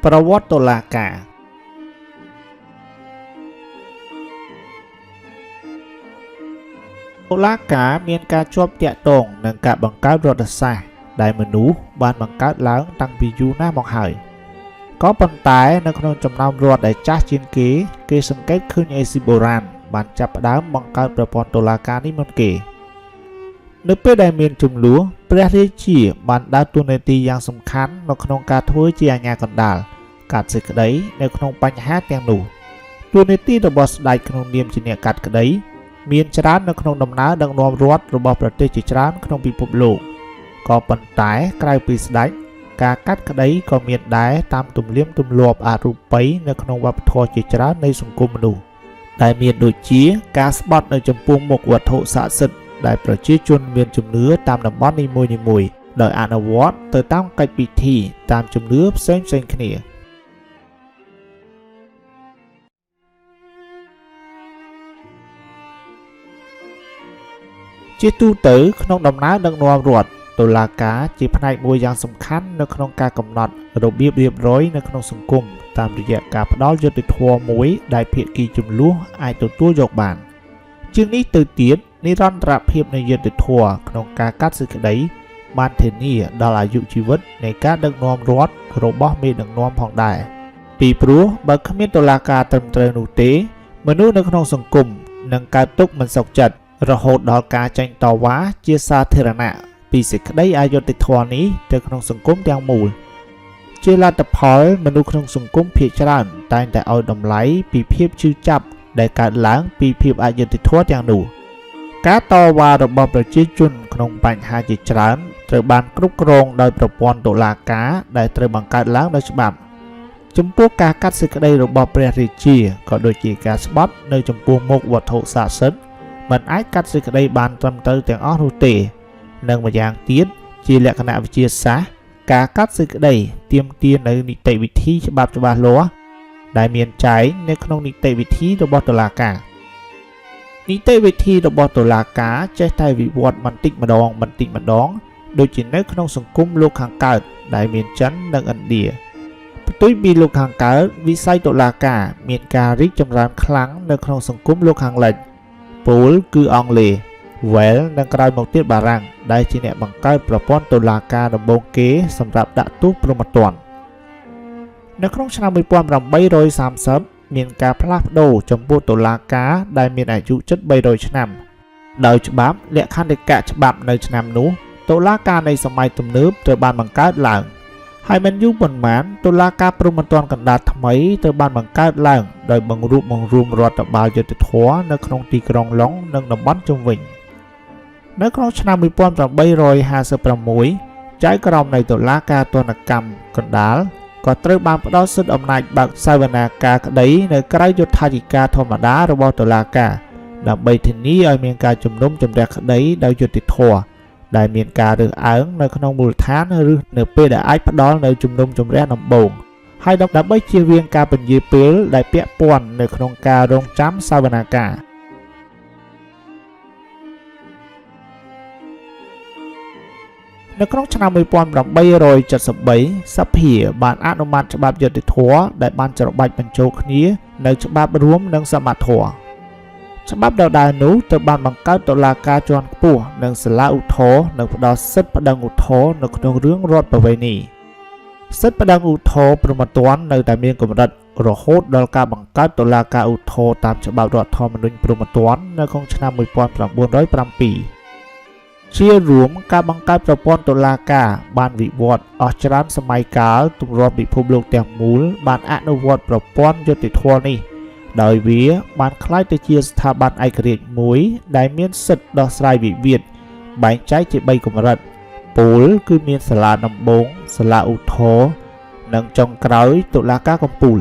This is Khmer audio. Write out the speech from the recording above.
ប្រវត្តិតុលាការតុលាការមានការជាប់ទាក់ទងនឹងការបង្កើតរដ្ឋសាស្ត្រដែលមនុស្សបានបង្កើតឡើងតាំងពីយូរណាស់មកហើយក៏ប៉ុន្តែនៅក្នុងចំណោមរដ្ឋដែលចាស់ជាងគេសង្កេតឃើញអេស៊ីបុរាណបានចាប់ផ្ដើមបង្កើតប្រព័ន្ធតុលាការនេះមុនគេនៅពេលដែលមានជម្លោះព្រះរាជាបានដើរតួនាទីយ៉ាងសំខាន់នៅក្នុងការធ្វើជាអាជ្ញាកណ្ដាលកាត់សេចក្តីនៅក្នុងបញ្ហាទាំងនោះតួនាទីរបស់ស្ដេចក្នុងនាមជាអ្នកកាត់ក្តីមានច្រើននៅក្នុងដំណើរដឹកនាំរដ្ឋរបស់ប្រទេសជាច្រើនក្នុងពិភពលោកក៏ប៉ុន្តែក្រៅពីស្ដេចការកាត់ក្តីក៏មានដែរតាមទំនៀមទម្លាប់អរូបីនៅក្នុងវប្បធម៌ជាច្រើននៃសង្គមមនុស្សដែលមានដូចជាការស្បត់នៅចំពោះមុខវត្ថុស័ក្តិសិទ្ធិដែលប្រជាជនមានជំនឿតាមតំបន់នីមួយៗដោយអនុវត្តទៅតាមកិច្ចពិធីតាមជំនឿផ្សេងៗគ្នាជាទូទៅក្នុងដំណើរដឹកនាំរដ្ឋតុលាការជាផ្នែកមួយយ៉ាងសំខាន់នៅក្នុងការកំណត់របៀបរៀបរយនៅក្នុងសង្គមតាមរយៈការផ្ដល់យុត្តិធម៌មួយដែលភាគីជម្លោះអាចទទួលយកបានជាងនេះទៅទៀតនិរន្តរភាពនៃយុត្តិធម៌ក្នុងការកាត់សេចក្តីបានធានាដល់អាយុជីវិតនៃការដឹកនាំរដ្ឋរបស់មេដឹកនាំផងដែរពីព្រោះបើគ្មានតុលាការត្រឹមត្រូវនោះទេមនុស្សនៅក្នុងសង្គមនឹងកើតទុក្ខមិនសុខចិត្តរហូតដល់ការចេញតវ៉ាជាសាធារណៈពីសេចក្តីអយុត្តិធម៌នេះទៅក្នុងសង្គមទាំងមូលជាលទ្ធផលមនុស្សក្នុងសង្គមភាគច្រើនតែងតែឲ្យតម្លៃពីភាពឈឺចាប់ដែលកើតឡើងពីភាពអយុត្តិធម៌ទាំងនោះការតវ៉ារបស់ប្រជាជនក្នុងបញ្ហាជាច្រើនត្រូវបានគ្រប់គ្រងដោយប្រព័ន្ធតុលាការដែលត្រូវបង្កើតឡើងដោយច្បាប់ចំពោះការកាត់សេចក្តីរបស់ព្រះរាជាក៏ដូចជាការស្បត់នៅចំពោះមុខវត្ថុស័ក្តិសិទ្ធិមិនអាចកាត់សេចក្តីបានត្រឹមត្រូវទាំងអស់នោះទេនិងម្យ៉ាងទៀតជាលក្ខណៈវិទ្យាសាស្ត្រការកាត់សេចក្តីទាមទារនៅនីតិវិធីច្បាប់ច្បាស់លាស់ដែលមានចែងនៅក្នុងនីតិវិធីរបស់តុលាការនីតិវិធីរបស់តុលាការចេះតែវិវត្តបន្តិចម្ដងដូចជានៅក្នុងសង្គមលោកខាងកើតដែលមានចិននិងឥណ្ឌាផ្ទុយពីលោកខាងកើតវិស័យតុលាការមានការរីកចម្រើនខ្លាំងនៅក្នុងសង្គមលោកខាងលិចពោលគឺអង់គ្លេសវែលនិងក្រោយមកទៀតបារាំងដែលជាអ្នកបង្កើតប្រព័ន្ធតុលាការដំបូងគេសម្រាប់ដាក់ទោសព្រហ្មទណ្ឌនៅក្នុងឆ្នាំ1830មានការផ្លាស់ប្ដូរចំពោះតុលាការដែលមានអាយុជិត300ឆ្នាំដោយច្បាប់លក្ខន្តិកៈច្បាប់នៅឆ្នាំនោះតុលាការនៃសម័យទំនើបត្រូវបានបង្កើតឡើងហើយមិនយូរប៉ុន្មានតុលាការព្រហ្មទណ្ឌកណ្ដាលថ្មីត្រូវបានបង្កើតឡើងដោយបង្រួមរដ្ឋបាលយុត្តិធម៌នៅក្នុងទីក្រុងឡុងនិងតំបន់ជុំវិញនៅក្នុងឆ្នាំ1856ចៅក្រមនៃតុលាការទណ្ឌកម្មកណ្ដាលក៏ត្រូវបានផ្ដល់សិទ្ធិអំណាចបើកសវនាការក្តីនៅក្រៅយុត្ថាធិការធម្មតារបស់តុលាការដើម្បីធានាឲ្យមានការជំនុំជម្រះក្តីដោយយុត្តិធម៌ដែលមានការរើសអើងនៅក្នុងមូលដ្ឋានឬនៅពេលដែលអាចផ្ដល់នៅជំនុំជម្រះដំបូងហើយដើម្បីជៀសវាងការពន្យាពេលដែលពាក់ព័ន្ធនៅក្នុងការរងចាំសវនាការនៅក្នុងឆ្នាំ1873សភាបានអនុម័តច្បាប់យុត្តិធម៌ដែលបានច្របាច់បញ្ចូលគ្នានៅច្បាប់រួមនិងសមត្ថធម៌ច្បាប់ដដែលនោះត្រូវបានបង្កើតតុលាការជាន់ខ្ពស់និងសាលាឧទ្ធរណ៍និងផ្ដល់សិទ្ធិប្តឹងឧទ្ធរណ៍នៅក្នុងរឿងរដ្ឋប្រវេណីសិទ្ធិប្តឹងឧទ្ធរណ៍ព្រហ្មទណ្ឌនៅតែមានកម្រិតរហូតដល់ការបង្កើតតុលាការឧទ្ធរណ៍តាមច្បាប់រដ្ឋធម្មនុញ្ញព្រហ្មទណ្ឌនៅក្នុងឆ្នាំ1907ជារួមការបង្កើតប្រព័ន្ធតុលាការបានវិវត្តអស់ច្រើនសម័យកាលទម្រាំពិភពលោកទាំងមូលបានអនុវត្តប្រព័ន្ធយុត្តិធម៌នេះដោយវាបានក្លាយទៅជាស្ថាប័នឯករាជ្យមួយដែលមានសិទ្ធិដោះស្រាយវិវាទបែងចែកជា3កម្រិតពោលគឺមានសាលាដំបូងសាលាឧទ្ធរណ៍និងចុងក្រោយតុលាការកំពូល